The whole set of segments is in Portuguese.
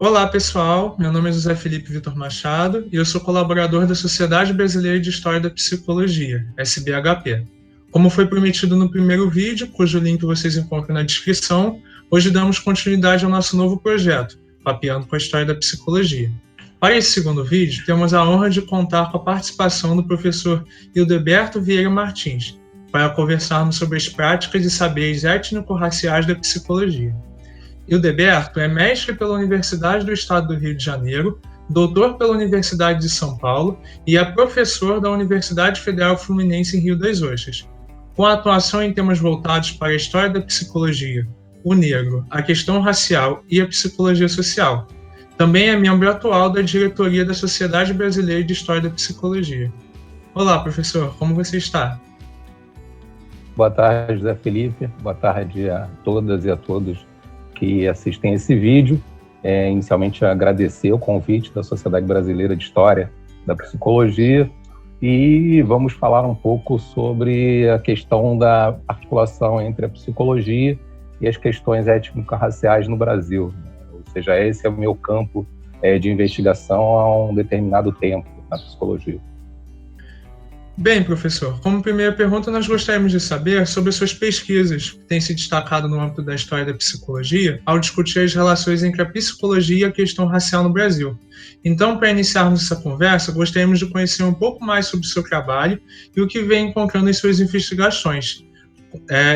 Olá, pessoal. Meu nome é José Felipe Vitor Machado e eu sou colaborador da Sociedade Brasileira de História da Psicologia, SBHP. Como foi prometido no primeiro vídeo, cujo link vocês encontram na descrição, hoje damos continuidade ao nosso novo projeto, Papeando com a História da Psicologia. Para esse segundo vídeo, temos a honra de contar com a participação do professor Hildeberto Vieira Martins, para conversarmos sobre as práticas e saberes étnico-raciais da psicologia. Hildeberto é mestre pela Universidade do Estado do Rio de Janeiro, doutor pela Universidade de São Paulo e é professor da Universidade Federal Fluminense em Rio das Ostras. Com atuação em temas voltados para a história da psicologia, o negro, a questão racial e a psicologia social. Também é membro atual da diretoria da Sociedade Brasileira de História da Psicologia. Olá, professor, como você está? Boa tarde, José Felipe. Boa tarde a todas e a todos que assistem esse vídeo. Inicialmente, agradecer o convite da Sociedade Brasileira de História da Psicologia e vamos falar um pouco sobre a questão da articulação entre a psicologia e as questões étnico-raciais no Brasil. Ou seja, esse é o meu campo de investigação há um determinado tempo na psicologia. Bem, professor, como primeira pergunta, nós gostaríamos de saber sobre as suas pesquisas que têm se destacado no âmbito da história da psicologia ao discutir as relações entre a psicologia e a questão racial no Brasil. Então, para iniciarmos essa conversa, gostaríamos de conhecer um pouco mais sobre o seu trabalho e o que vem encontrando em suas investigações.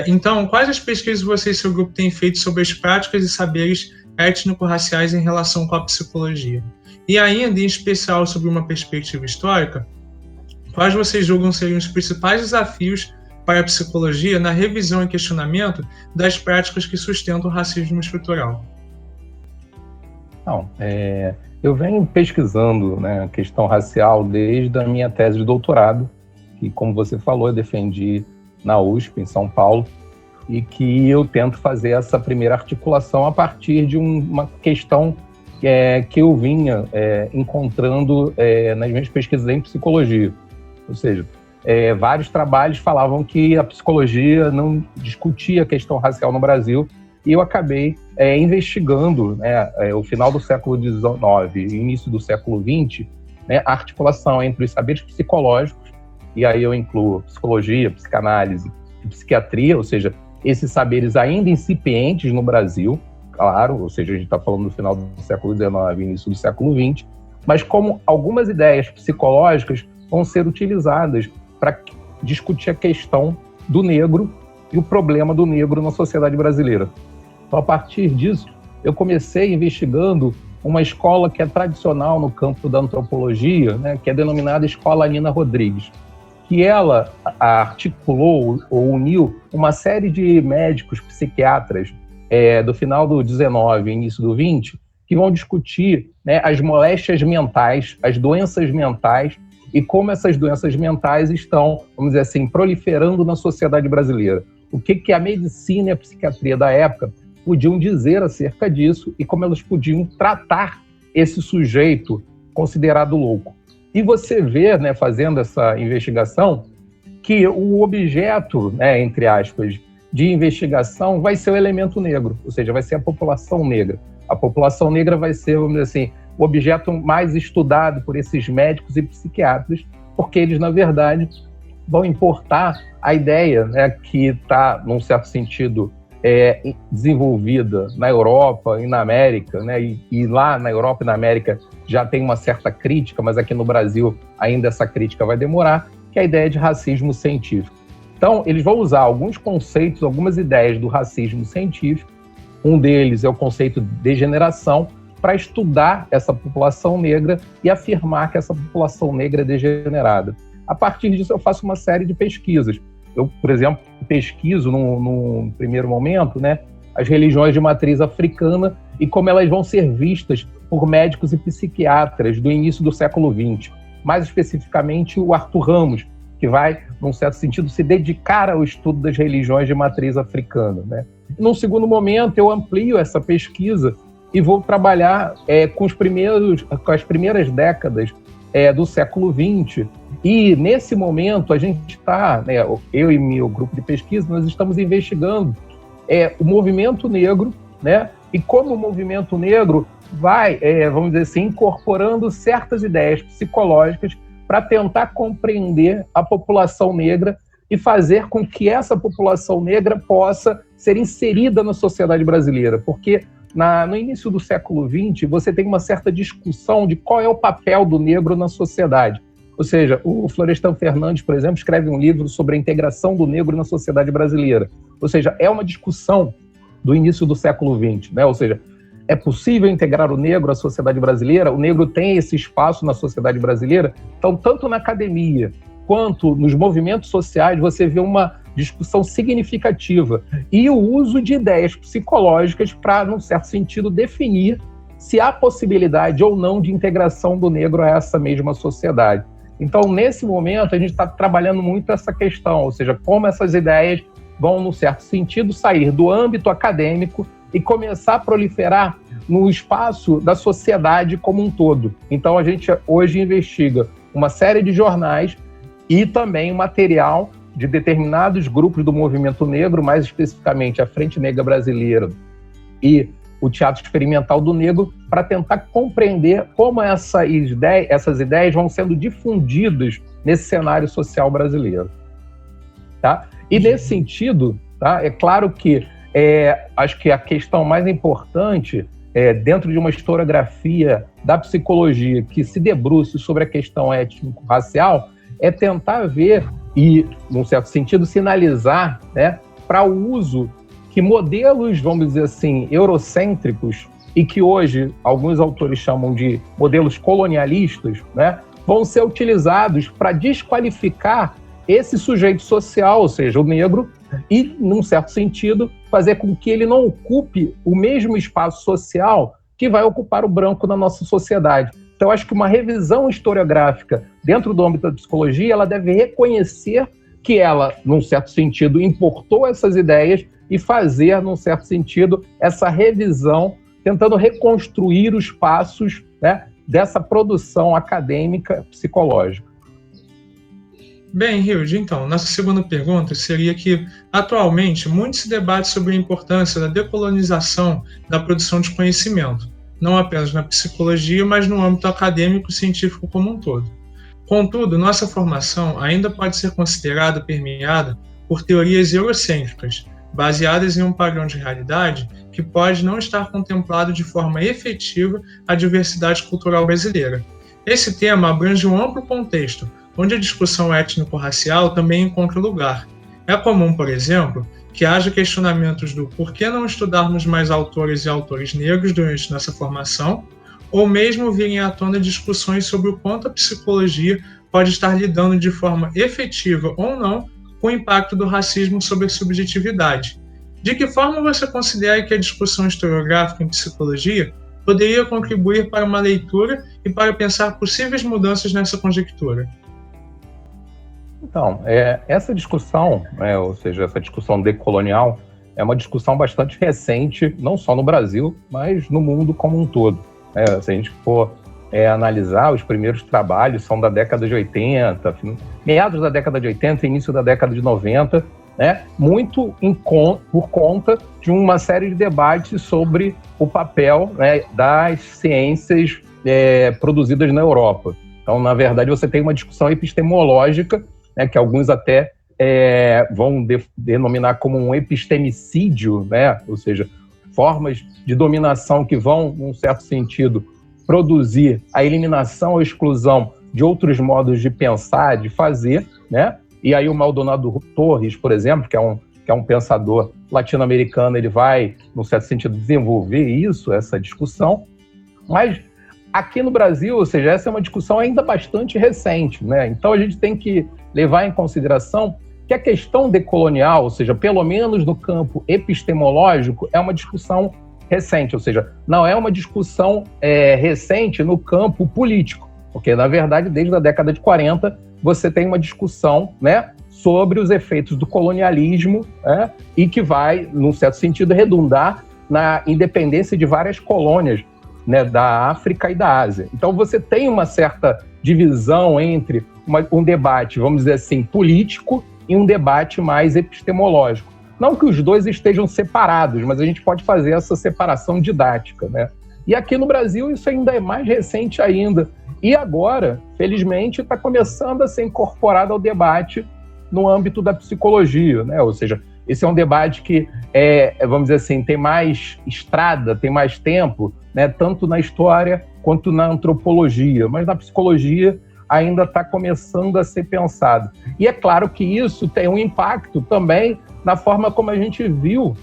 Então, quais as pesquisas você e seu grupo têm feito sobre as práticas e saberes étnico-raciais em relação com a psicologia? E ainda, em especial, sobre uma perspectiva histórica, quais vocês julgam serem os principais desafios para a psicologia na revisão e questionamento das práticas que sustentam o racismo estrutural? Eu venho pesquisando a questão racial desde a minha tese de doutorado, que, como você falou, eu defendi na USP, em São Paulo, e que eu tento fazer essa primeira articulação a partir de uma questão que eu vinha encontrando nas minhas pesquisas em psicologia. Ou seja, vários trabalhos falavam que a psicologia não discutia a questão racial no Brasil e eu acabei investigando o final do século XIX e início do século XX, a articulação entre os saberes psicológicos, e aí eu incluo psicologia, psicanálise e psiquiatria, ou seja, esses saberes ainda incipientes no Brasil, claro, ou seja, a gente está falando do final do século XIX e início do século XX, mas como algumas ideias psicológicas vão ser utilizadas para discutir a questão do negro e o problema do negro na sociedade brasileira. Então, a partir disso, eu comecei investigando uma escola que é tradicional no campo da antropologia, que é denominada Escola Nina Rodrigues, que ela articulou ou uniu uma série de médicos psiquiatras do final do 19 e início do 20, que vão discutir as moléstias mentais, as doenças mentais, e como essas doenças mentais estão, vamos dizer assim, proliferando na sociedade brasileira. O que a medicina e a psiquiatria da época podiam dizer acerca disso e como elas podiam tratar esse sujeito considerado louco. E você vê, fazendo essa investigação, que o objeto, entre aspas, de investigação vai ser o elemento negro, ou seja, vai ser a população negra. A população negra vai ser, vamos dizer assim, o objeto mais estudado por esses médicos e psiquiatras, porque eles, na verdade, vão importar a ideia que está, num certo sentido, desenvolvida na Europa e na América, e lá na Europa e na América já tem uma certa crítica, mas aqui no Brasil ainda essa crítica vai demorar, que é a ideia de racismo científico. Então, eles vão usar alguns conceitos, algumas ideias do racismo científico. Um deles é o conceito de degeneração, para estudar essa população negra e afirmar que essa população negra é degenerada. A partir disso, eu faço uma série de pesquisas. Eu, por exemplo, pesquiso, num primeiro momento, as religiões de matriz africana e como elas vão ser vistas por médicos e psiquiatras do início do século XX. Mais especificamente, o Arthur Ramos, que vai, num certo sentido, se dedicar ao estudo das religiões de matriz africana. Num segundo momento, eu amplio essa pesquisa e vou trabalhar com as primeiras décadas do século XX. E, nesse momento, a gente está, eu e meu grupo de pesquisa, nós estamos investigando o movimento negro, e como o movimento negro vai, vamos dizer assim, incorporando certas ideias psicológicas para tentar compreender a população negra e fazer com que essa população negra possa ser inserida na sociedade brasileira. Porque no início do século XX, você tem uma certa discussão de qual é o papel do negro na sociedade. Ou seja, o Florestan Fernandes, por exemplo, escreve um livro sobre a integração do negro na sociedade brasileira. Ou seja, é uma discussão do início do século XX, né? Ou seja, é possível integrar o negro à sociedade brasileira? O negro tem esse espaço na sociedade brasileira? Então, tanto na academia quanto nos movimentos sociais, você vê uma discussão significativa e o uso de ideias psicológicas para, num certo sentido, definir se há possibilidade ou não de integração do negro a essa mesma sociedade. Então, nesse momento, a gente está trabalhando muito essa questão, ou seja, como essas ideias vão, num certo sentido, sair do âmbito acadêmico e começar a proliferar no espaço da sociedade como um todo. Então, a gente hoje investiga uma série de jornais e também material de determinados grupos do movimento negro, mais especificamente a Frente Negra Brasileira e o Teatro Experimental do Negro, para tentar compreender como essas ideias vão sendo difundidas nesse cenário social brasileiro. Tá? E nesse sentido, tá, é claro que acho que a questão mais importante dentro de uma historiografia da psicologia que se debruce sobre a questão étnico-racial é tentar ver e, num certo sentido, sinalizar, né, para o uso que modelos, vamos dizer assim, eurocêntricos e que hoje alguns autores chamam de modelos colonialistas, né, vão ser utilizados para desqualificar esse sujeito social, ou seja, o negro, e, num certo sentido, fazer com que ele não ocupe o mesmo espaço social que vai ocupar o branco na nossa sociedade. Então, acho que uma revisão historiográfica dentro do âmbito da psicologia, ela deve reconhecer que ela, num certo sentido, importou essas ideias e fazer, num certo sentido, essa revisão, tentando reconstruir os passos, né, dessa produção acadêmica psicológica. Bem, Hilde, então, nossa segunda pergunta seria que, atualmente, muito se debate sobre a importância da decolonização da produção de conhecimento, não apenas na psicologia, mas no âmbito acadêmico e científico como um todo. Contudo, nossa formação ainda pode ser considerada permeada por teorias eurocêntricas, baseadas em um padrão de realidade que pode não estar contemplado de forma efetiva a diversidade cultural brasileira. Esse tema abrange um amplo contexto, onde a discussão étnico-racial também encontra lugar. É comum, por exemplo, que haja questionamentos do por que não estudarmos mais autores e autores negros durante nossa formação, ou mesmo virem à tona discussões sobre o quanto a psicologia pode estar lidando de forma efetiva ou não com o impacto do racismo sobre a subjetividade. De que forma você considera que a discussão historiográfica em psicologia poderia contribuir para uma leitura e para pensar possíveis mudanças nessa conjectura? Então, essa discussão, ou seja, essa discussão decolonial, é uma discussão bastante recente, não só no Brasil, mas no mundo como um todo. Se a gente for analisar, os primeiros trabalhos são da década de 80, meados da década de 80 e início da década de 90, né, muito por conta de uma série de debates sobre o papel, né, das ciências produzidas na Europa. Então, na verdade, você tem uma discussão epistemológica, né, que alguns até vão denominar como um epistemicídio, né, ou seja, formas de dominação que vão, num certo sentido, produzir a eliminação ou exclusão de outros modos de pensar, de fazer, né? E aí o Maldonado Torres, por exemplo, que é um pensador latino-americano, ele vai, num certo sentido, desenvolver isso, essa discussão. Mas aqui no Brasil, ou seja, essa é uma discussão ainda bastante recente, né? Então a gente tem que levar em consideração que a questão decolonial, ou seja, pelo menos no campo epistemológico, é uma discussão recente, ou seja, não é uma discussão recente no campo político, porque, na verdade, desde a década de 40, você tem uma discussão, né, sobre os efeitos do colonialismo, né, e que vai, num certo sentido, redundar na independência de várias colônias, né, da África e da Ásia. Então, você tem uma certa divisão entre um debate, vamos dizer assim, político e um debate mais epistemológico. Não que os dois estejam separados, mas a gente pode fazer essa separação didática, né? E aqui no Brasil isso ainda é mais recente ainda. E agora, felizmente, está começando a ser incorporado ao debate no âmbito da psicologia, né? Ou seja, esse é um debate que, vamos dizer assim, tem mais estrada, tem mais tempo, né? Tanto na história quanto na antropologia, mas na psicologia ainda está começando a ser pensado. E é claro que isso tem um impacto também na forma como a gente viu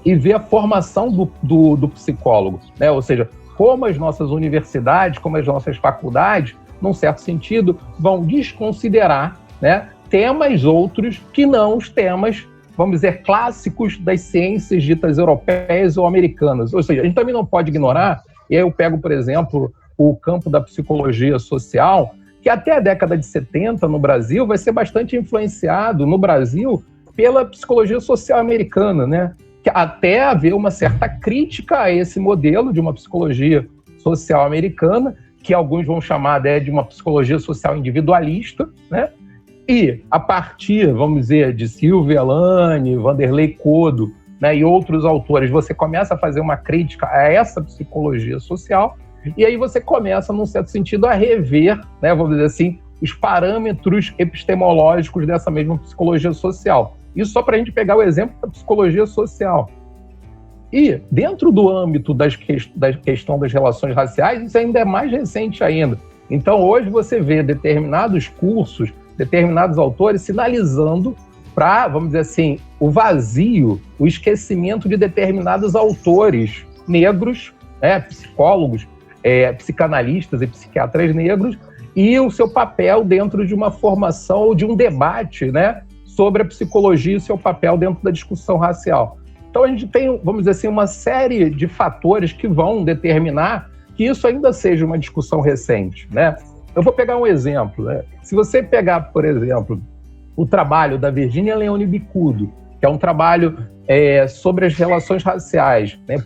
e vê a formação do psicólogo, né? Ou seja, como as nossas universidades, como as nossas faculdades, num certo sentido, vão desconsiderar, né, temas outros que não os temas, vamos dizer, clássicos das ciências ditas europeias ou americanas. Ou seja, a gente também não pode ignorar, e aí eu pego, por exemplo, o campo da psicologia social, que até a década de 70 no Brasil vai ser bastante influenciado no Brasil pela psicologia social americana, né? Até haver uma certa crítica a esse modelo de uma psicologia social americana, que alguns vão chamar de uma psicologia social individualista, né? E a partir, vamos dizer, de Silvia Elane, Vanderlei Codo, né, e outros autores, você começa a fazer uma crítica a essa psicologia social, e aí você começa, num certo sentido, a rever, né, vamos dizer assim, os parâmetros epistemológicos dessa mesma psicologia social. Isso só para a gente pegar o exemplo da psicologia social. E, dentro do âmbito da questão das relações raciais, isso ainda é mais recente ainda. Então, hoje você vê determinados cursos, determinados autores sinalizando para, vamos dizer assim, o vazio, o esquecimento de determinados autores negros, psicólogos, psicanalistas e psiquiatras negros, e o seu papel dentro de uma formação ou de um debate, né, sobre a psicologia e seu papel dentro da discussão racial. Então a gente tem, vamos dizer assim, uma série de fatores que vão determinar que isso ainda seja uma discussão recente, né? Eu vou pegar um exemplo, né? Se você pegar, por exemplo, o trabalho da Virginia Leone Bicudo, que é um trabalho sobre as relações raciais, né,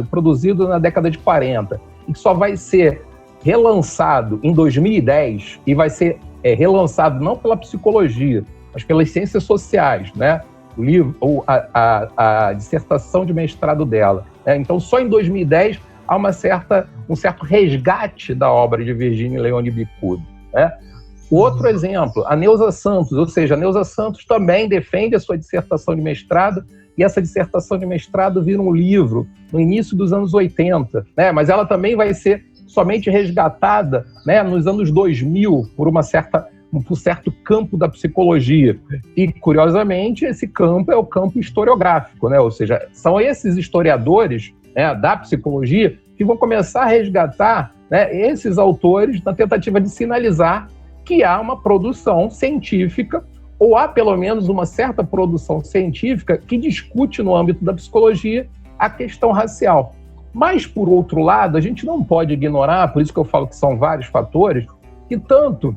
produzido na década de 40, e que só vai ser relançado em 2010, e vai ser relançado não pela psicologia, mas pelas ciências sociais, né? O livro, ou a dissertação de mestrado dela, né? Então, só em 2010 há um certo resgate da obra de Virginia Leone Bicudo, né? Outro exemplo, a Neuza Santos, ou seja, a Neuza Santos também defende a sua dissertação de mestrado, e essa dissertação de mestrado vira um livro no início dos anos 80, né? Mas ela também vai ser somente resgatada, né, nos anos 2000 por um certo campo da psicologia. E, curiosamente, esse campo é o campo historiográfico, né? Ou seja, são esses historiadores, né, da psicologia que vão começar a resgatar, né, esses autores na tentativa de sinalizar que há uma produção científica, ou há pelo menos uma certa produção científica que discute no âmbito da psicologia a questão racial. Mas, por outro lado, a gente não pode ignorar, por isso que eu falo que são vários fatores, que tanto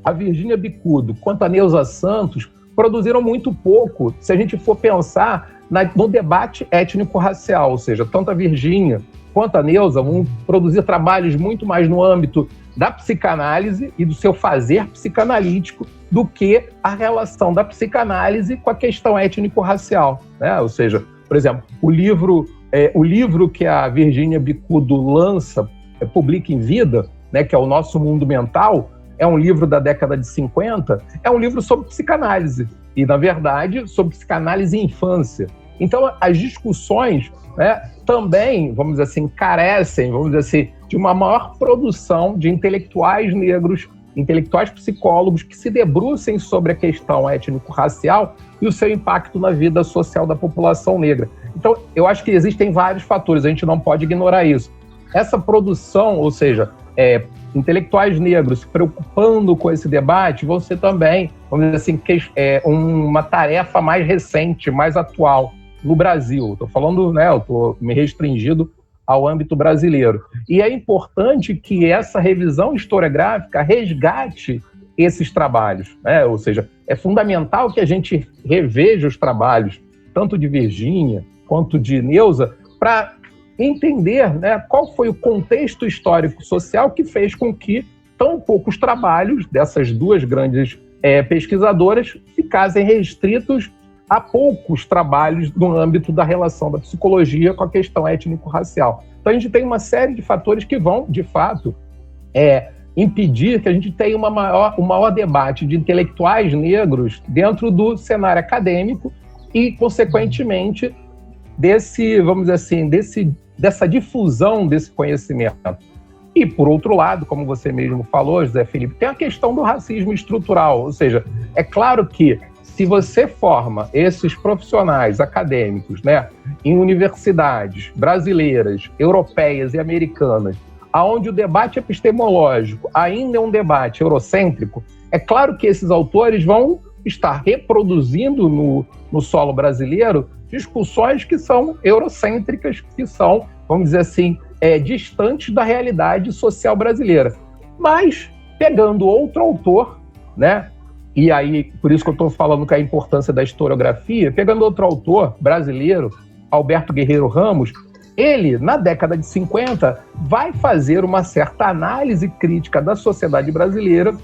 a Virginia Bicudo quanto a Neuza Santos produziram muito pouco, se a gente for pensar no debate étnico-racial, ou seja, tanto a Virginia quanto a Neuza vão produzir trabalhos muito mais no âmbito da psicanálise e do seu fazer psicanalítico do que a relação da psicanálise com a questão étnico-racial, né? Ou seja, por exemplo, o livro que a Virginia Bicudo lança, publica em vida, né, que é O Nosso Mundo Mental, é um livro da década de 50, é um livro sobre psicanálise, e, na verdade, sobre psicanálise e infância. Então, as discussões, né, também, vamos dizer assim, carecem, vamos dizer assim, de uma maior produção de intelectuais negros, intelectuais psicólogos que se debrucem sobre a questão étnico-racial e o seu impacto na vida social da população negra. Então, eu acho que existem vários fatores, a gente não pode ignorar isso. Essa produção, ou seja, intelectuais negros se preocupando com esse debate, vão ser também, vamos dizer assim, uma tarefa mais recente, mais atual no Brasil. Estou falando, né, eu estou me restringindo ao âmbito brasileiro. E é importante que essa revisão historiográfica resgate esses trabalhos, né? Ou seja, é fundamental que a gente reveja os trabalhos, tanto de Virginia quanto de Neuza, para entender, né, qual foi o contexto histórico-social que fez com que tão poucos trabalhos dessas duas grandes pesquisadoras ficassem restritos a poucos trabalhos no âmbito da relação da psicologia com a questão étnico-racial. Então a gente tem uma série de fatores que vão, de fato, impedir que a gente tenha um maior debate de intelectuais negros dentro do cenário acadêmico e, consequentemente, vamos dizer assim, dessa difusão desse conhecimento. E, por outro lado, como você mesmo falou, José Felipe, tem a questão do racismo estrutural, ou seja, é claro que se você forma esses profissionais acadêmicos, né, em universidades brasileiras, europeias e americanas, onde o debate epistemológico ainda é um debate eurocêntrico, é claro que esses autores vão estar reproduzindo no solo brasileiro discussões que são eurocêntricas, que são, vamos dizer assim, distantes da realidade social brasileira. Mas, pegando outro autor, né, e aí, por isso que eu estou falando que a importância da historiografia, pegando outro autor brasileiro, Alberto Guerreiro Ramos, ele, na década de 50, vai fazer uma certa análise crítica da sociedade brasileira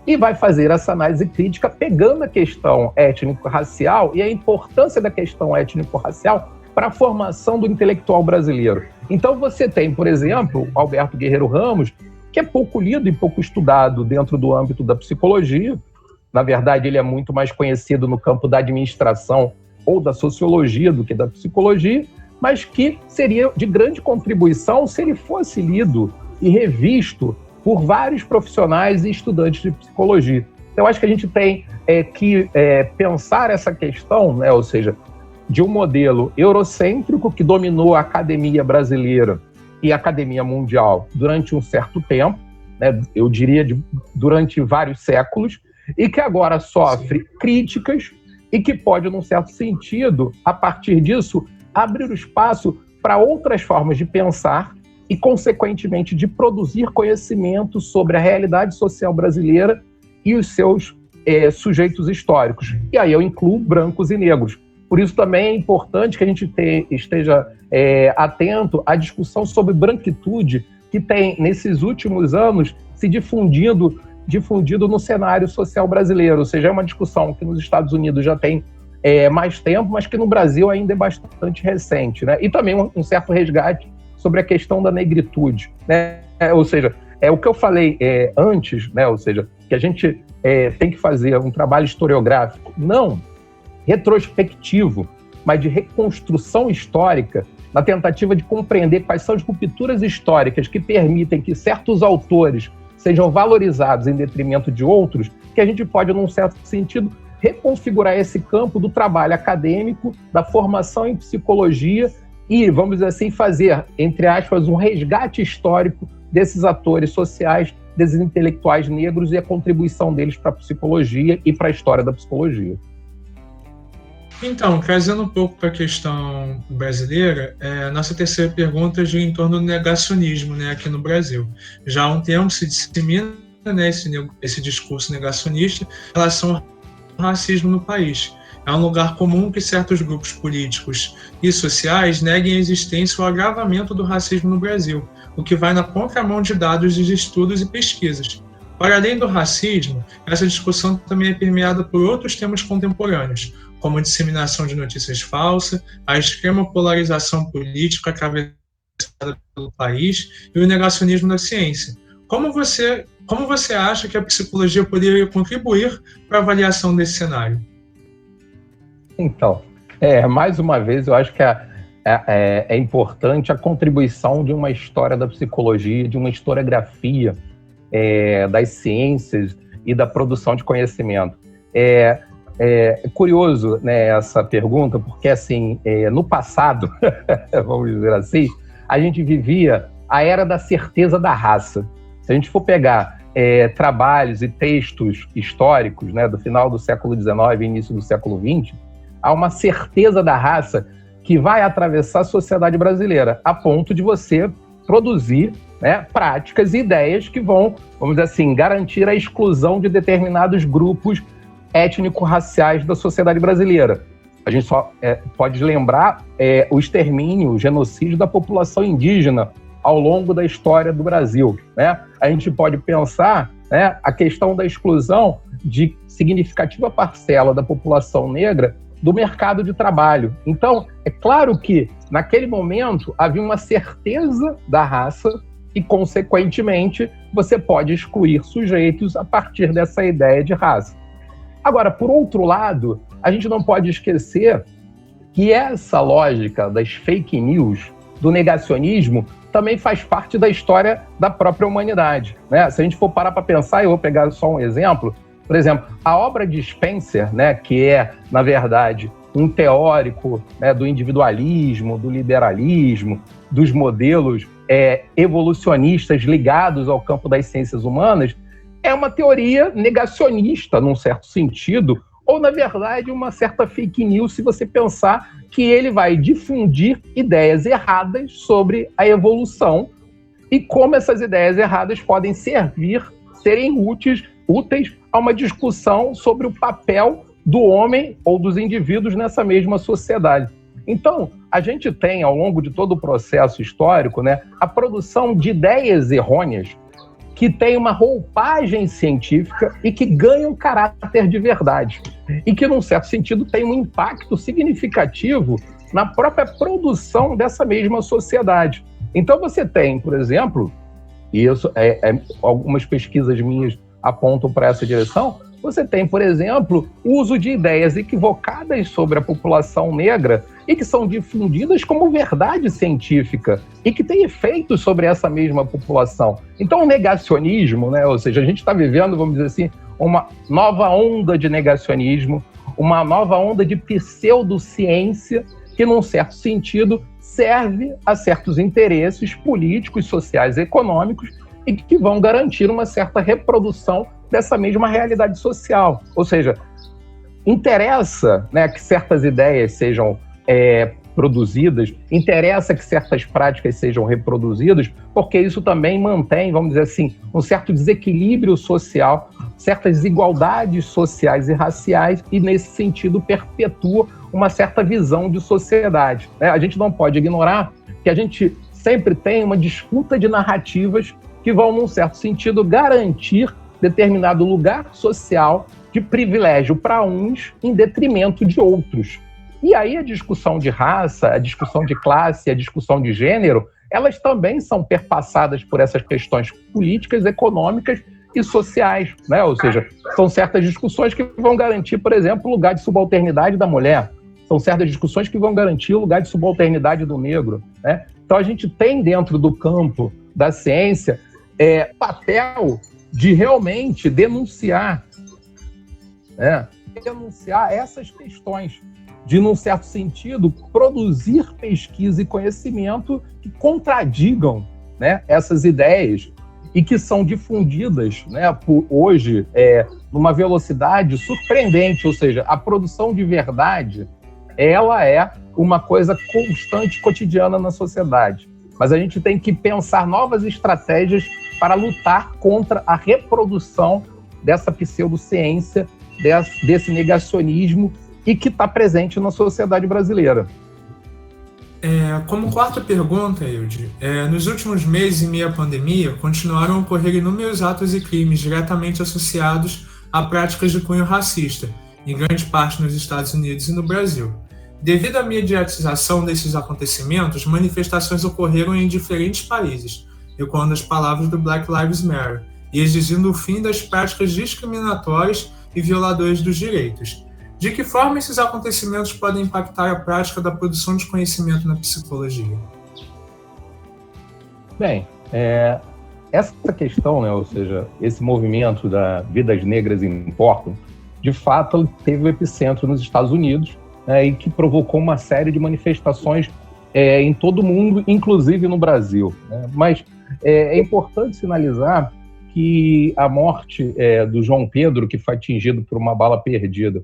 e vai fazer essa análise crítica pegando a questão étnico-racial e a importância da questão étnico-racial para a formação do intelectual brasileiro. Então você tem, por exemplo, Alberto Guerreiro Ramos, que é pouco lido e pouco estudado dentro do âmbito da psicologia. Na verdade, ele é muito mais conhecido no campo da administração ou da sociologia do que da psicologia, mas que seria de grande contribuição se ele fosse lido e revisto por vários profissionais e estudantes de psicologia. Então, acho que a gente tem que pensar essa questão, né, ou seja, de um modelo eurocêntrico que dominou a academia brasileira e a academia mundial durante um certo tempo, né, eu diria durante vários séculos, e que agora sofre críticas e que pode, num certo sentido, a partir disso, abrir o espaço para outras formas de pensar e, consequentemente, de produzir conhecimento sobre a realidade social brasileira e os seus sujeitos históricos. E aí eu incluo brancos e negros. Por isso também é importante que a gente esteja atento à discussão sobre branquitude que tem, nesses últimos anos, se difundido no cenário social brasileiro. Ou seja, é uma discussão que nos Estados Unidos já tem mais tempo, mas que no Brasil ainda é bastante recente, né? E também um certo resgate sobre a questão da negritude, né? Ou seja, o que eu falei antes, né? Ou seja, que a gente tem que fazer um trabalho historiográfico, não retrospectivo, mas de reconstrução histórica, na tentativa de compreender quais são as rupturas históricas que permitem que certos autores sejam valorizados em detrimento de outros, que a gente pode, num certo sentido, reconfigurar esse campo do trabalho acadêmico, da formação em psicologia e, vamos dizer assim, fazer, entre aspas, um resgate histórico desses atores sociais, desses intelectuais negros e a contribuição deles para a psicologia e para a história da psicologia. Então, trazendo um pouco para a questão brasileira, nossa terceira pergunta gira em torno do negacionismo, né, aqui no Brasil. Já há um tempo se dissemina, né, esse discurso negacionista em relação ao racismo no país. É um lugar comum que certos grupos políticos e sociais neguem a existência ou agravamento do racismo no Brasil, o que vai na contramão de dados de estudos e pesquisas. Para além do racismo, essa discussão também é permeada por outros temas contemporâneos, como a disseminação de notícias falsas, a extrema polarização política atravessada pelo país e o negacionismo da ciência. Como você acha que a psicologia poderia contribuir para a avaliação desse cenário? Então, mais uma vez, eu acho que é importante a contribuição de uma história da psicologia, de uma historiografia das ciências e da produção de conhecimento. É curioso, né, essa pergunta, porque assim, no passado, vamos dizer assim, a gente vivia a era da certeza da raça. Se a gente for pegar trabalhos e textos históricos, né, do final do século XIX e início do século XX, há uma certeza da raça que vai atravessar a sociedade brasileira, a ponto de você produzir, né, práticas e ideias que vão, vamos dizer assim, garantir a exclusão de determinados grupos étnico-raciais da sociedade brasileira. A gente só pode lembrar o extermínio, o genocídio da população indígena ao longo da história do Brasil, né? A gente pode pensar, né, a questão da exclusão de significativa parcela da população negra do mercado de trabalho. Então, é claro que naquele momento havia uma certeza da raça e, consequentemente, você pode excluir sujeitos a partir dessa ideia de raça. Agora, por outro lado, a gente não pode esquecer que essa lógica das fake news, do negacionismo, também faz parte da história da própria humanidade, né? Se a gente for parar para pensar, eu vou pegar só um exemplo. Por exemplo, a obra de Spencer, né, que é, na verdade, um teórico, né, do individualismo, do liberalismo, dos modelos evolucionistas ligados ao campo das ciências humanas, é uma teoria negacionista, num certo sentido, ou, na verdade, uma certa fake news, se você pensar que ele vai difundir ideias erradas sobre a evolução e como essas ideias erradas podem serem úteis a uma discussão sobre o papel do homem ou dos indivíduos nessa mesma sociedade. Então, a gente tem, ao longo de todo o processo histórico, né, a produção de ideias errôneas que têm uma roupagem científica e que ganham caráter de verdade. E que, num certo sentido, tem um impacto significativo na própria produção dessa mesma sociedade. Então, você tem, por exemplo, e isso algumas pesquisas minhas apontam para essa direção, você tem, por exemplo, o uso de ideias equivocadas sobre a população negra e que são difundidas como verdade científica e que têm efeitos sobre essa mesma população. Então, o negacionismo, né, ou seja, a gente está vivendo, vamos dizer assim, uma nova onda de negacionismo, uma nova onda de pseudociência que, num certo sentido, serve a certos interesses políticos, sociais e econômicos e que vão garantir uma certa reprodução dessa mesma realidade social. Ou seja, interessa, né, que certas ideias sejam produzidas, interessa que certas práticas sejam reproduzidas, porque isso também mantém, vamos dizer assim, um certo desequilíbrio social, certas desigualdades sociais e raciais, e nesse sentido perpetua uma certa visão de sociedade, né? A gente não pode ignorar que a gente sempre tem uma disputa de narrativas que vão, num certo sentido, garantir determinado lugar social de privilégio para uns em detrimento de outros. E aí a discussão de raça, a discussão de classe, a discussão de gênero, elas também são perpassadas por essas questões políticas, econômicas e sociais, né? Ou seja, são certas discussões que vão garantir, por exemplo, o lugar de subalternidade da mulher, são certas discussões que vão garantir o lugar de subalternidade do negro, né? Então a gente tem dentro do campo da ciência papel de realmente denunciar essas questões, de, num certo sentido, produzir pesquisa e conhecimento que contradigam, né, essas ideias e que são difundidas, né, hoje numa velocidade surpreendente, ou seja, a produção de verdade ela é uma coisa constante, cotidiana na sociedade. Mas a gente tem que pensar novas estratégias para lutar contra a reprodução dessa pseudociência, desse negacionismo e que está presente na sociedade brasileira. Como quarta pergunta, Hilde, nos últimos meses, em meio à pandemia, continuaram a ocorrer inúmeros atos e crimes diretamente associados a práticas de cunho racista, em grande parte nos Estados Unidos e no Brasil. Devido à mediatização desses acontecimentos, manifestações ocorreram em diferentes países, ecoando as palavras do Black Lives Matter e exigindo o fim das práticas discriminatórias e violadoras dos direitos. De que forma esses acontecimentos podem impactar a prática da produção de conhecimento na psicologia? Bem, essa questão, né, ou seja, esse movimento da Vidas Negras Importam, de fato, teve o epicentro nos Estados Unidos, e que provocou uma série de manifestações em todo o mundo, inclusive no Brasil, né? Mas é importante sinalizar que a morte do João Pedro, que foi atingido por uma bala perdida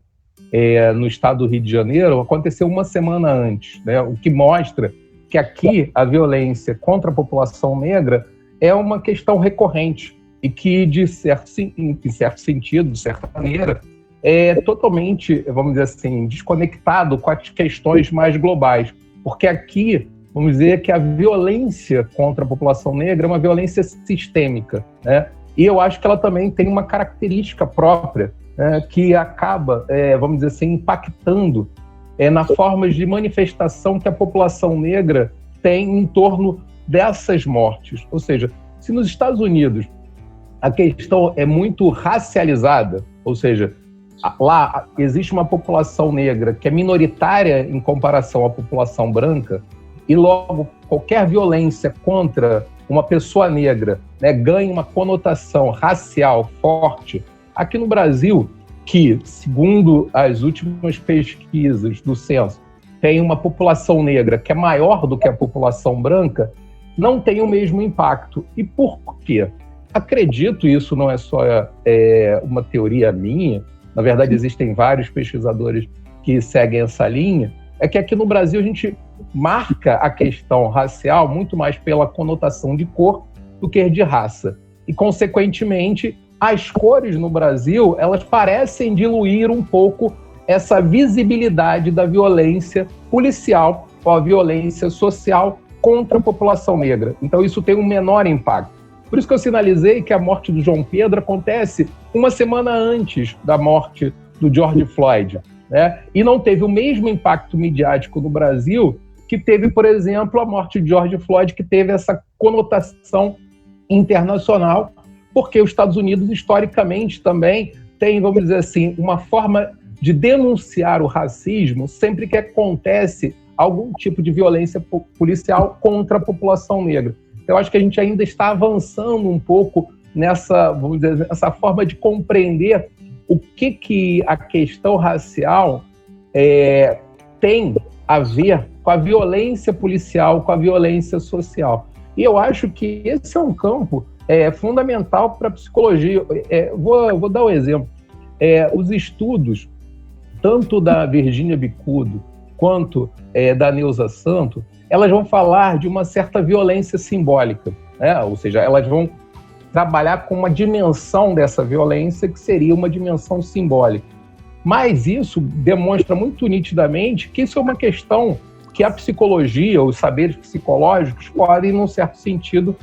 no estado do Rio de Janeiro, aconteceu uma semana antes, né? O que mostra que aqui a violência contra a população negra é uma questão recorrente e que, em certo sentido, de certa maneira, é totalmente, vamos dizer assim, desconectado com as questões mais globais. Porque aqui, vamos dizer que a violência contra a população negra é uma violência sistêmica, né? E eu acho que ela também tem uma característica própria, que acaba, vamos dizer assim, impactando na forma de manifestação que a população negra tem em torno dessas mortes. Ou seja, se nos Estados Unidos a questão é muito racializada, ou seja, lá existe uma população negra que é minoritária em comparação à população branca, e logo qualquer violência contra uma pessoa negra, né, ganha uma conotação racial forte. Aqui no Brasil, que, segundo as últimas pesquisas do censo, tem uma população negra que é maior do que a população branca, não tem o mesmo impacto. E por quê? Acredito, isso não é só uma teoria minha, na verdade existem vários pesquisadores que seguem essa linha, é que aqui no Brasil a gente marca a questão racial muito mais pela conotação de cor do que de raça. E, consequentemente, as cores no Brasil, elas parecem diluir um pouco essa visibilidade da violência policial ou a violência social contra a população negra. Então, isso tem um menor impacto. Por isso que eu sinalizei que a morte do João Pedro acontece uma semana antes da morte do George Floyd, né? E não teve o mesmo impacto midiático no Brasil que teve, por exemplo, a morte de George Floyd, que teve essa conotação internacional, porque os Estados Unidos, historicamente, também tem, vamos dizer assim, uma forma de denunciar o racismo sempre que acontece algum tipo de violência policial contra a população negra. Eu acho que a gente ainda está avançando um pouco nessa, vamos dizer, essa forma de compreender o que a questão racial tem a ver com a violência policial, com a violência social. E eu acho que esse é um campo fundamental para a psicologia. Vou dar um exemplo. Os estudos, tanto da Virginia Bicudo quanto da Neuza Santo, elas vão falar de uma certa violência simbólica, né? Ou seja, elas vão trabalhar com uma dimensão dessa violência que seria uma dimensão simbólica. Mas isso demonstra muito nitidamente que isso é uma questão que a psicologia, os saberes psicológicos podem, num certo sentido,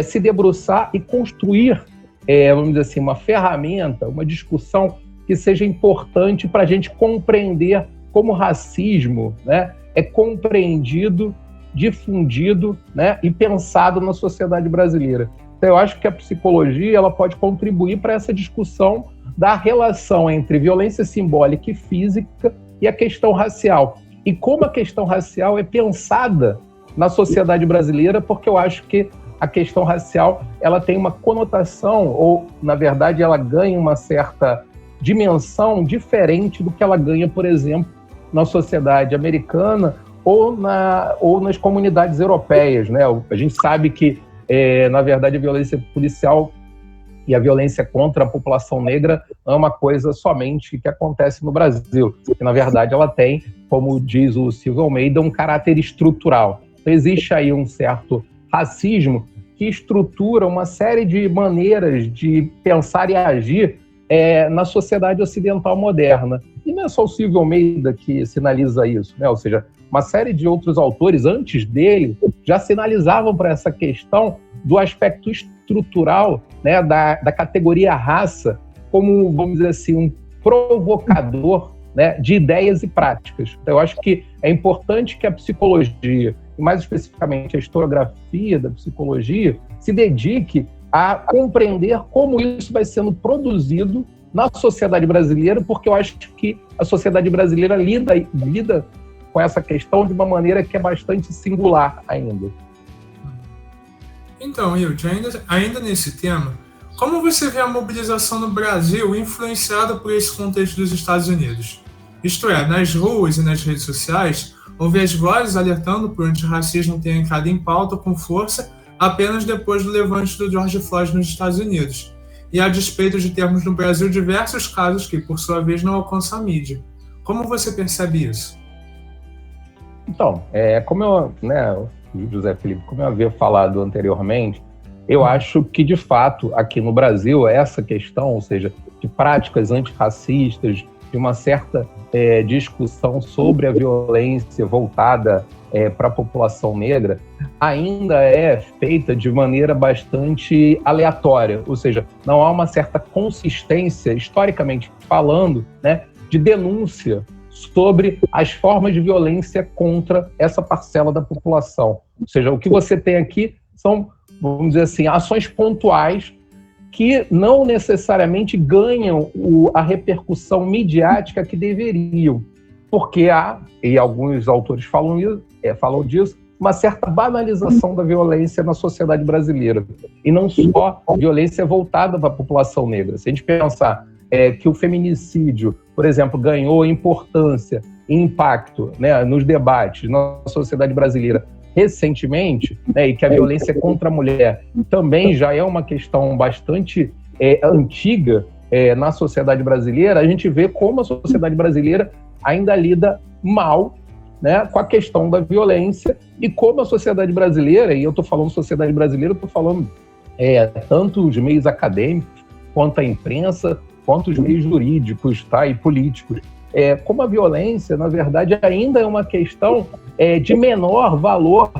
se debruçar e construir, vamos dizer assim, uma ferramenta, uma discussão que seja importante para a gente compreender como o racismo, né, é compreendido, difundido, né, e pensado na sociedade brasileira. Então, eu acho que a psicologia ela pode contribuir para essa discussão da relação entre violência simbólica e física e a questão racial. E como a questão racial é pensada na sociedade brasileira, porque eu acho que a questão racial ela tem uma conotação, ou, na verdade, ela ganha uma certa dimensão diferente do que ela ganha, por exemplo, na sociedade americana ou nas comunidades europeias, né? A gente sabe que, na verdade, a violência policial e a violência contra a população negra é uma coisa somente que acontece no Brasil. E, na verdade, ela tem, como diz o Silvio Almeida, um caráter estrutural. Então, existe aí um certo racismo que estrutura uma série de maneiras de pensar e agir na sociedade ocidental moderna. E não é só o Silvio Almeida que sinaliza isso, né? Ou seja, uma série de outros autores antes dele já sinalizavam para essa questão do aspecto estrutural, né, da categoria raça como, vamos dizer assim, um provocador, né, de ideias e práticas. Então, eu acho que é importante que a psicologia, e mais especificamente a historiografia da psicologia, se dedique a compreender como isso vai sendo produzido na sociedade brasileira, porque eu acho que a sociedade brasileira lida com essa questão de uma maneira que é bastante singular ainda. Então, Hilde, ainda nesse tema, como você vê a mobilização no Brasil influenciada por esse contexto dos Estados Unidos? Isto é, nas ruas e nas redes sociais, houve as vozes alertando por antirracismo ter entrado em pauta com força apenas depois do levante do George Floyd nos Estados Unidos, e a despeito de termos no Brasil diversos casos que, por sua vez, não alcançam a mídia. Como você percebe isso? Então, como eu, né, José Felipe, como eu havia falado anteriormente, eu acho que, de fato, aqui no Brasil, essa questão, ou seja, de práticas antirracistas, de uma certa discussão sobre a violência voltada para a população negra, ainda é feita de maneira bastante aleatória, ou seja, não há uma certa consistência, historicamente falando, né, de denúncia sobre as formas de violência contra essa parcela da população. Ou seja, o que você tem aqui são, vamos dizer assim, ações pontuais que não necessariamente ganham a repercussão midiática que deveriam, porque há, e alguns autores falam disso, uma certa banalização da violência na sociedade brasileira, e não só violência voltada para a população negra. Se a gente pensar que o feminicídio, por exemplo, ganhou importância e impacto, né, nos debates na sociedade brasileira recentemente, né, e que a violência contra a mulher também já é uma questão bastante antiga na sociedade brasileira, a gente vê como a sociedade brasileira ainda lida mal, né, com a questão da violência, e como a sociedade brasileira, e eu estou falando sociedade brasileira, eu estou falando tanto os meios acadêmicos, quanto a imprensa, quanto os meios jurídicos, tá, e políticos, como a violência, na verdade, ainda é uma questão de menor valor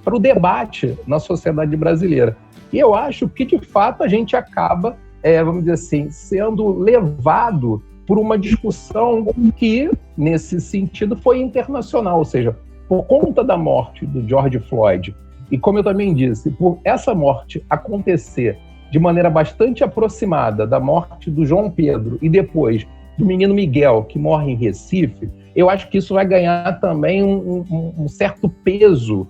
para o debate na sociedade brasileira. E eu acho que, de fato, a gente acaba, vamos dizer assim, sendo levado por uma discussão que, nesse sentido, foi internacional. Ou seja, por conta da morte do George Floyd, e como eu também disse, por essa morte acontecer de maneira bastante aproximada da morte do João Pedro e depois do menino Miguel, que morre em Recife, eu acho que isso vai ganhar também um certo peso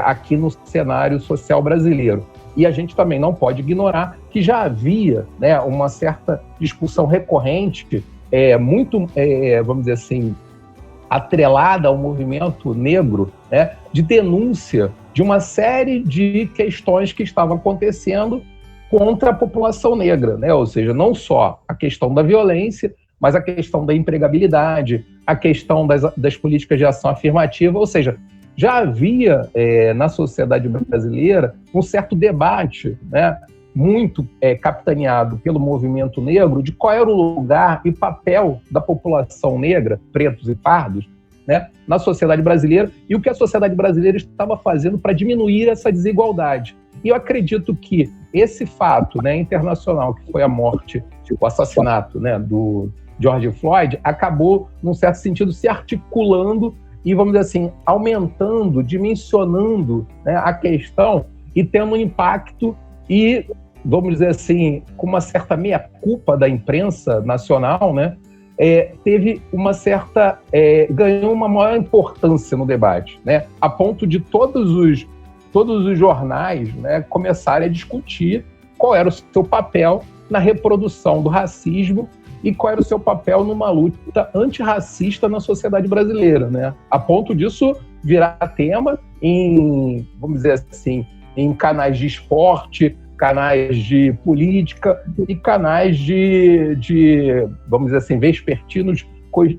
aqui no cenário social brasileiro. E a gente também não pode ignorar que já havia, né, uma certa discussão recorrente, muito, vamos dizer assim, atrelada ao movimento negro, né, de denúncia de uma série de questões que estavam acontecendo contra a população negra, né? Ou seja, não só a questão da violência, mas a questão da empregabilidade, a questão das políticas de ação afirmativa. Ou seja, já havia na sociedade brasileira um certo debate, né, muito capitaneado pelo movimento negro, de qual era o lugar e papel da população negra, pretos e pardos, né, na sociedade brasileira, e o que a sociedade brasileira estava fazendo para diminuir essa desigualdade. E eu acredito que esse fato, né, internacional, que foi a morte, o assassinato, né, do George Floyd, acabou, num certo sentido, se articulando e, vamos dizer assim, aumentando, dimensionando, né, a questão e tendo um impacto e, vamos dizer assim, com uma certa meia-culpa da imprensa nacional, né, teve uma certa... ganhou uma maior importância no debate, né, a ponto de todos os jornais, né, começarem a discutir qual era o seu papel na reprodução do racismo e qual era o seu papel numa luta antirracista na sociedade brasileira, né? A ponto disso virar tema em, vamos dizer assim, em canais de esporte, canais de política e canais de vamos dizer assim, vespertinos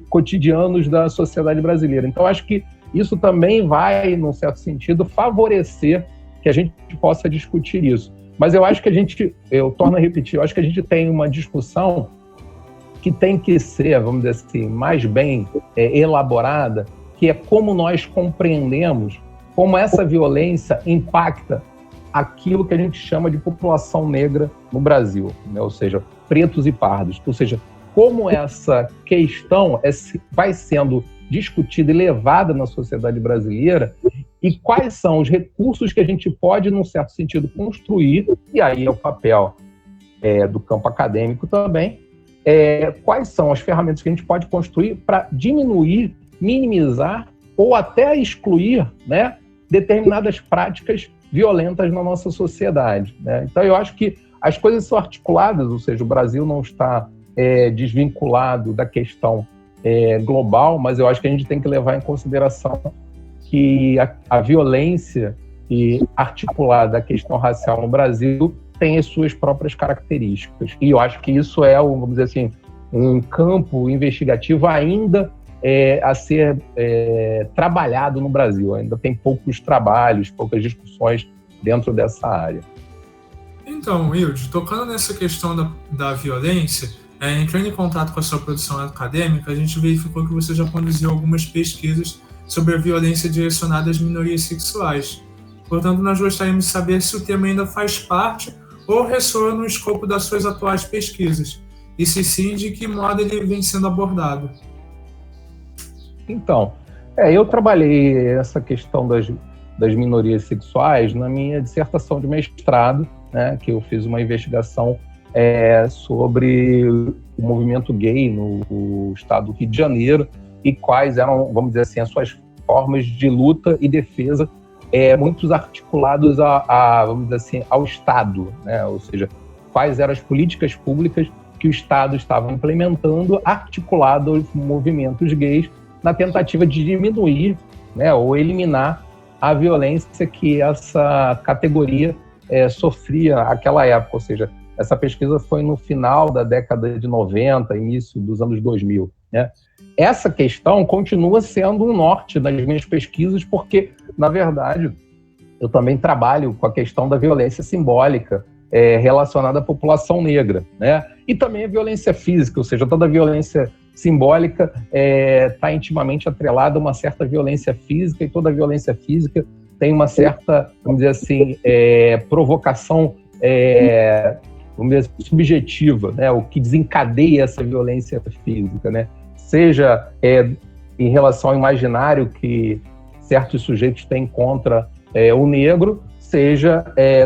cotidianos da sociedade brasileira. Então, acho que isso também vai, num certo sentido, favorecer que a gente possa discutir isso. Mas eu acho que eu torno a repetir, eu acho que a gente tem uma discussão que tem que ser, vamos dizer assim, mais bem elaborada, que é como nós compreendemos como essa violência impacta aquilo que a gente chama de população negra no Brasil, né? Ou seja, pretos e pardos. Ou seja, como essa questão vai sendo discutida e levada na sociedade brasileira e quais são os recursos que a gente pode, num certo sentido, construir, e aí é o papel do campo acadêmico também, quais são as ferramentas que a gente pode construir para diminuir, minimizar ou até excluir, né, determinadas práticas violentas na nossa sociedade, né? Então, eu acho que as coisas são articuladas, ou seja, o Brasil não está desvinculado da questão global, mas eu acho que a gente tem que levar em consideração que a violência articulada à questão racial no Brasil tem as suas próprias características. E eu acho que isso vamos dizer assim, um campo investigativo ainda a ser trabalhado no Brasil. Ainda tem poucos trabalhos, poucas discussões dentro dessa área. Então, Wilde, tocando nessa questão da violência, entrando em contato com a sua produção acadêmica, a gente verificou que você já conduziu algumas pesquisas sobre a violência direcionada às minorias sexuais. Portanto, nós gostaríamos de saber se o tema ainda faz parte ou ressoa no escopo das suas atuais pesquisas, e se sim, de que modo ele vem sendo abordado. Então, eu trabalhei essa questão das minorias sexuais na minha dissertação de mestrado, né, que eu fiz uma investigação sobre o movimento gay no estado do Rio de Janeiro e quais eram, vamos dizer assim, as suas formas de luta e defesa, muito articulados vamos dizer assim, ao Estado, né? Ou seja, quais eram as políticas públicas que o Estado estava implementando articulado aos movimentos gays na tentativa de diminuir, né, ou eliminar a violência que essa categoria sofria naquela época. Ou seja, essa pesquisa foi no final da década de 90, início dos anos 2000, né? Essa questão continua sendo um norte das minhas pesquisas, porque, na verdade, eu também trabalho com a questão da violência simbólica relacionada à população negra, né? E também a violência física, ou seja, toda a violência simbólica está intimamente atrelada a uma certa violência física, e toda a violência física tem uma certa, vamos dizer assim, provocação, vamos dizer, subjetiva, né? O que desencadeia essa violência física, né? Seja em relação ao imaginário que certos sujeitos têm contra o negro, seja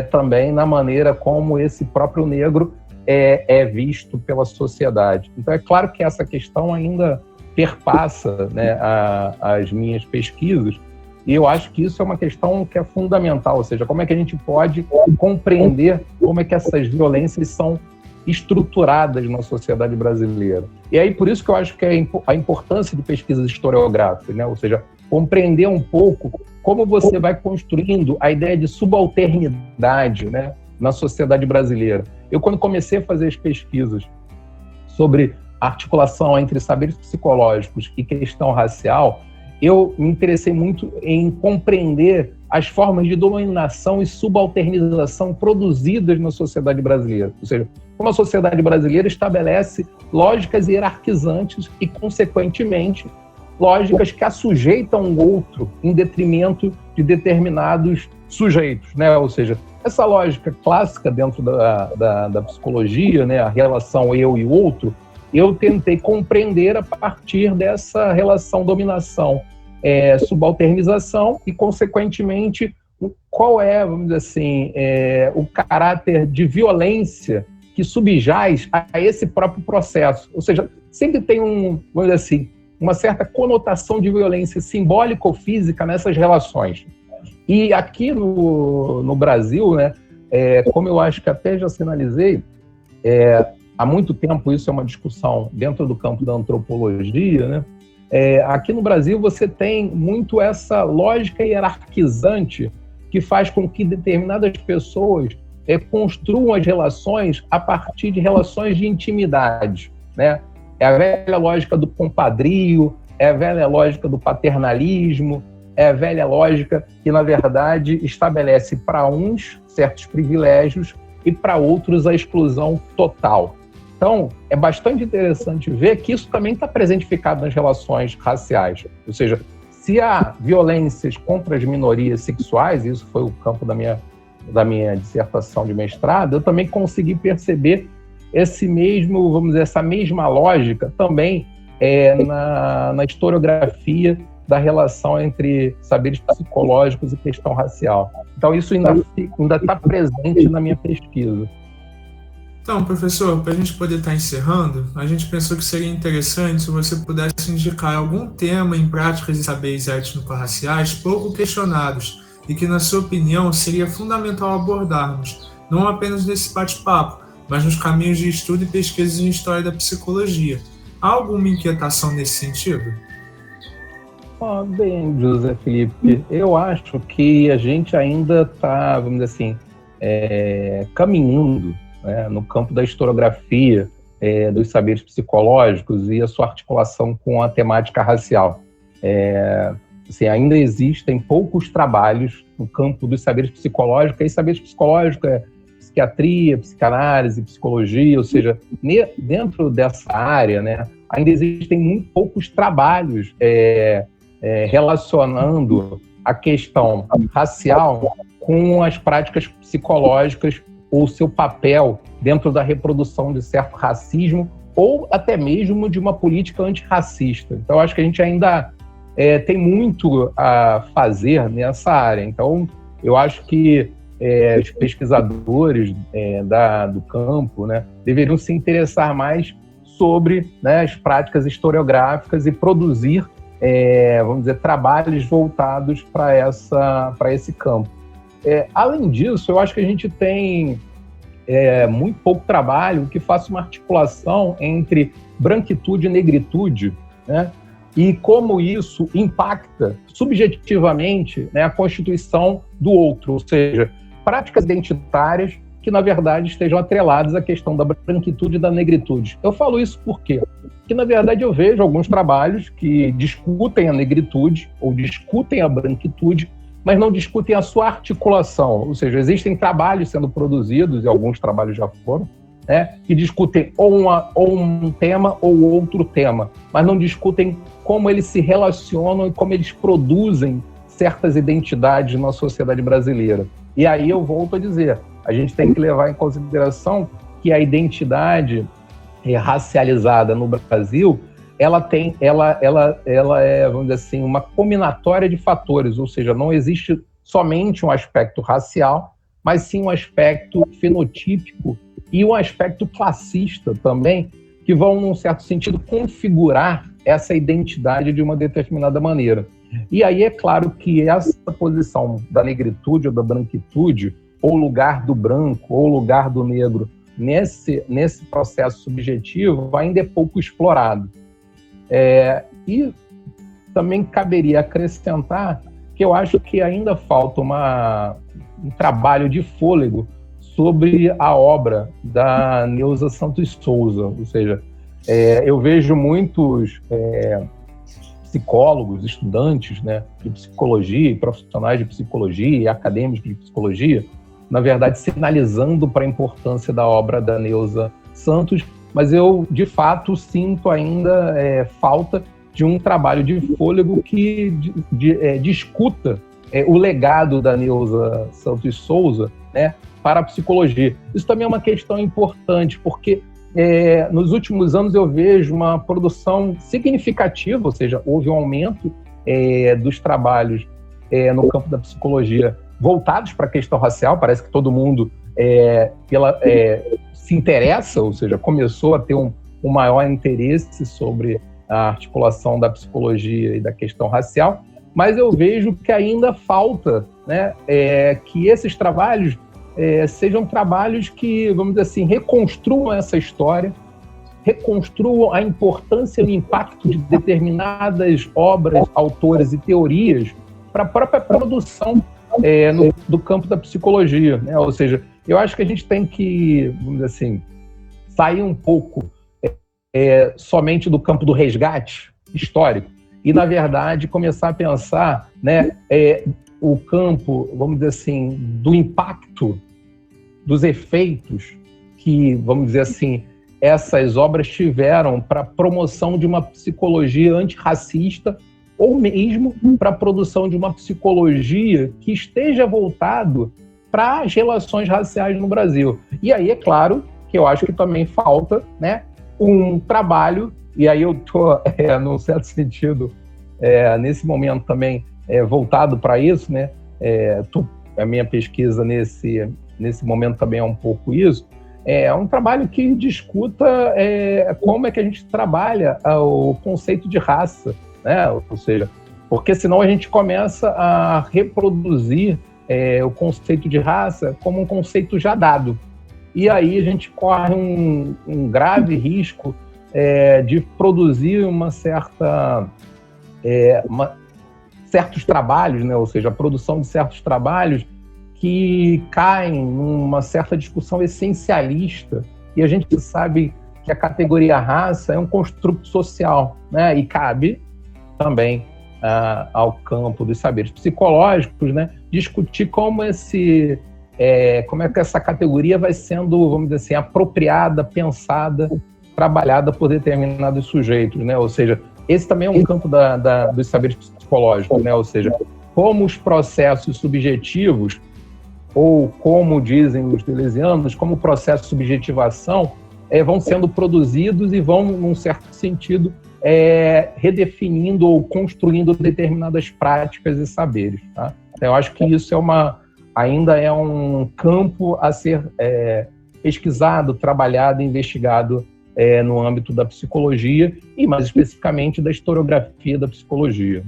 também na maneira como esse próprio negro é visto pela sociedade. Então, é claro que essa questão ainda perpassa, né, as minhas pesquisas, e eu acho que isso é uma questão que é fundamental, ou seja, como é que a gente pode compreender como é que essas violências são estruturadas na sociedade brasileira. E aí, por isso que eu acho que a importância de pesquisas historiográficas, né? Ou seja, compreender um pouco como você vai construindo a ideia de subalternidade, né, na sociedade brasileira. Eu, quando comecei a fazer as pesquisas sobre articulação entre saberes psicológicos e questão racial, eu me interessei muito em compreender as formas de dominação e subalternização produzidas na sociedade brasileira. Ou seja, como a sociedade brasileira estabelece lógicas hierarquizantes e, consequentemente, lógicas que assujeitam o outro em detrimento de determinados sujeitos, né? Ou seja, essa lógica clássica dentro da psicologia, né, a relação eu e o outro, eu tentei compreender a partir dessa relação dominação, subalternização e, consequentemente, qual é, vamos dizer assim, o caráter de violência que subjaz a esse próprio processo. Ou seja, sempre tem vamos dizer assim, uma certa conotação de violência simbólica ou física nessas relações. E aqui no Brasil, né, como eu acho que até já sinalizei, há muito tempo isso é uma discussão dentro do campo da antropologia, né? Aqui no Brasil você tem muito essa lógica hierarquizante que faz com que determinadas pessoas construam as relações a partir de relações de intimidade, né? É a velha lógica do compadrio, é a velha lógica do paternalismo, é a velha lógica que, na verdade, estabelece para uns certos privilégios e para outros a exclusão total. Então, é bastante interessante ver que isso também está presentificado nas relações raciais. Ou seja, se há violências contra as minorias sexuais, isso foi o campo da minha dissertação de mestrado, eu também consegui perceber vamos dizer, essa mesma lógica também na historiografia da relação entre saberes psicológicos e questão racial. Então, isso ainda está presente na minha pesquisa. Então, professor, para a gente poder estar encerrando, a gente pensou que seria interessante se você pudesse indicar algum tema em práticas e saberes étnico-raciais pouco questionados e que, na sua opinião, seria fundamental abordarmos, não apenas nesse bate-papo, mas nos caminhos de estudo e pesquisas em história da psicologia. Há alguma inquietação nesse sentido? Bem, José Felipe, eu acho que a gente ainda está, vamos dizer assim, caminhando, né, no campo da historiografia, dos saberes psicológicos e a sua articulação com a temática racial. Assim, ainda existem poucos trabalhos no campo dos saberes psicológicos, e saberes psicológicos psiquiatria, psicanálise, psicologia, ou seja, dentro dessa área, né, ainda existem muito poucos trabalhos relacionando a questão racial com as práticas psicológicas ou seu papel dentro da reprodução de certo racismo ou até mesmo de uma política antirracista. Então, acho que a gente ainda tem muito a fazer nessa área. Então, eu acho que os pesquisadores do campo, né, deveriam se interessar mais sobre, né, as práticas historiográficas e produzir, vamos dizer, trabalhos voltados para esse campo. Além disso, eu acho que a gente tem muito pouco trabalho que faça uma articulação entre branquitude e negritude, né, e como isso impacta subjetivamente, né, a constituição do outro, ou seja, práticas identitárias que, na verdade, estejam atreladas à questão da branquitude e da negritude. Eu falo isso por quê? Porque, na verdade, eu vejo alguns trabalhos que discutem a negritude ou discutem a branquitude, mas não discutem a sua articulação. Ou seja, existem trabalhos sendo produzidos, e alguns trabalhos já foram, né, que discutem ou um tema ou outro tema, mas não discutem como eles se relacionam e como eles produzem certas identidades na sociedade brasileira. E aí eu volto a dizer, a gente tem que levar em consideração que a identidade racializada no Brasil, ela é, vamos dizer assim, uma combinatória de fatores, ou seja, não existe somente um aspecto racial, mas sim um aspecto fenotípico e um aspecto classista também, que vão, num certo sentido, configurar essa identidade de uma determinada maneira. E aí é claro que essa posição da negritude ou da branquitude, ou lugar do branco, ou lugar do negro, nesse processo subjetivo, ainda é pouco explorado. E também caberia acrescentar que eu acho que ainda falta um trabalho de fôlego sobre a obra da Neuza Santos Souza, ou seja, eu vejo muitos psicólogos, estudantes, né, de psicologia e profissionais de psicologia e acadêmicos de psicologia, na verdade, sinalizando para a importância da obra da Neuza Santos, mas eu, de fato, sinto ainda falta de um trabalho de fôlego que discuta o legado da Neuza Santos Souza, né, para a psicologia. Isso também é uma questão importante, porque nos últimos anos eu vejo uma produção significativa, ou seja, houve um aumento dos trabalhos no campo da psicologia voltados para a questão racial. Parece que todo mundo se interessa, ou seja, começou a ter um maior interesse sobre a articulação da psicologia e da questão racial, mas eu vejo que ainda falta, né, que esses trabalhos sejam trabalhos que, vamos dizer assim, reconstruam essa história, reconstruam a importância e o impacto de determinadas obras, autores e teorias para a própria produção do campo da psicologia, né? Ou seja, eu acho que a gente tem que, vamos dizer assim, sair um pouco somente do campo do resgate histórico e, na verdade, começar a pensar, né, o campo, vamos dizer assim, do impacto, dos efeitos que, vamos dizer assim, essas obras tiveram para a promoção de uma psicologia antirracista ou mesmo para a produção de uma psicologia que esteja voltado para as relações raciais no Brasil. E aí, é claro, que eu acho que também falta, né, um trabalho, e aí eu estou, num certo sentido, nesse momento também voltado para isso, né, a minha pesquisa nesse momento também é um pouco isso, um trabalho que discuta como é que a gente trabalha o conceito de raça, né? Ou seja, porque senão a gente começa a reproduzir o conceito de raça como um conceito já dado. E aí a gente corre um grave risco de produzir certos trabalhos, né? Ou seja, a produção de certos trabalhos que caem numa certa discussão essencialista, e a gente sabe que a categoria raça é um construto social, né? E cabe também ao campo dos saberes psicológicos, né, discutir como é que essa categoria vai sendo, vamos dizer assim, apropriada, pensada, trabalhada por determinados sujeitos, né? Ou seja, esse também é um campo dos saberes psicológicos, né? Ou seja, como os processos subjetivos, ou como dizem os deleuzianos, como o processo de subjetivação vão sendo produzidos e vão, num certo sentido, redefinindo ou construindo determinadas práticas e saberes. Tá? Então, eu acho que isso ainda é um campo a ser pesquisado, trabalhado, investigado no âmbito da psicologia e, mais especificamente, da historiografia da psicologia.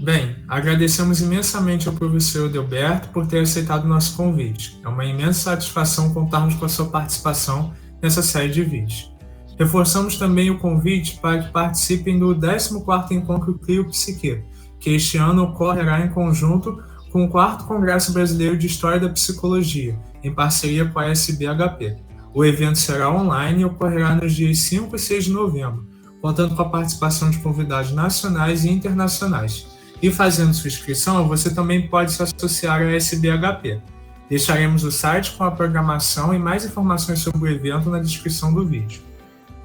Bem, agradecemos imensamente ao professor Edelberto por ter aceitado o nosso convite. É uma imensa satisfação contarmos com a sua participação nessa série de vídeos. Reforçamos também o convite para que participem do 14º Encontro Clio Psique, que este ano ocorrerá em conjunto com o 4º Congresso Brasileiro de História da Psicologia, em parceria com a SBHP. O evento será online e ocorrerá nos dias 5 e 6 de novembro, contando com a participação de convidados nacionais e internacionais. E fazendo sua inscrição, você também pode se associar à SBHP. Deixaremos o site com a programação e mais informações sobre o evento na descrição do vídeo.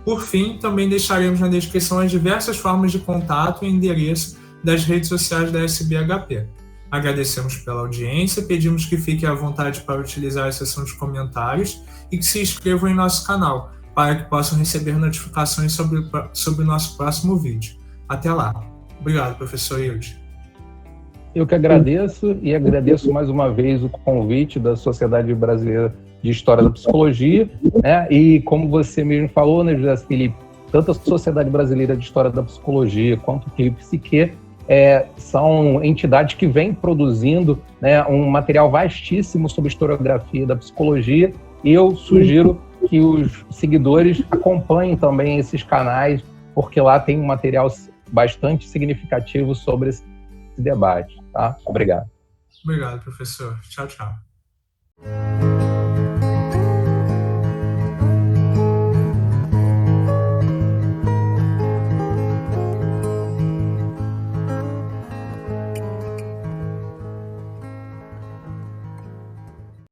Por fim, também deixaremos na descrição as diversas formas de contato e endereço das redes sociais da SBHP. Agradecemos pela audiência, pedimos que fiquem à vontade para utilizar a seção de comentários e que se inscrevam em nosso canal, para que possam receber notificações sobre o nosso próximo vídeo. Até lá. Obrigado, professor Hilde. Eu que agradeço e agradeço mais uma vez o convite da Sociedade Brasileira de História da Psicologia, né? E como você mesmo falou, né, José Felipe, tanto a Sociedade Brasileira de História da Psicologia quanto o Clio Psique são entidades que vêm produzindo, né, um material vastíssimo sobre historiografia da psicologia, e eu sugiro que os seguidores acompanhem também esses canais, porque lá tem um material bastante significativo sobre esse debate. Tá? Obrigado. Obrigado, professor. Tchau, tchau.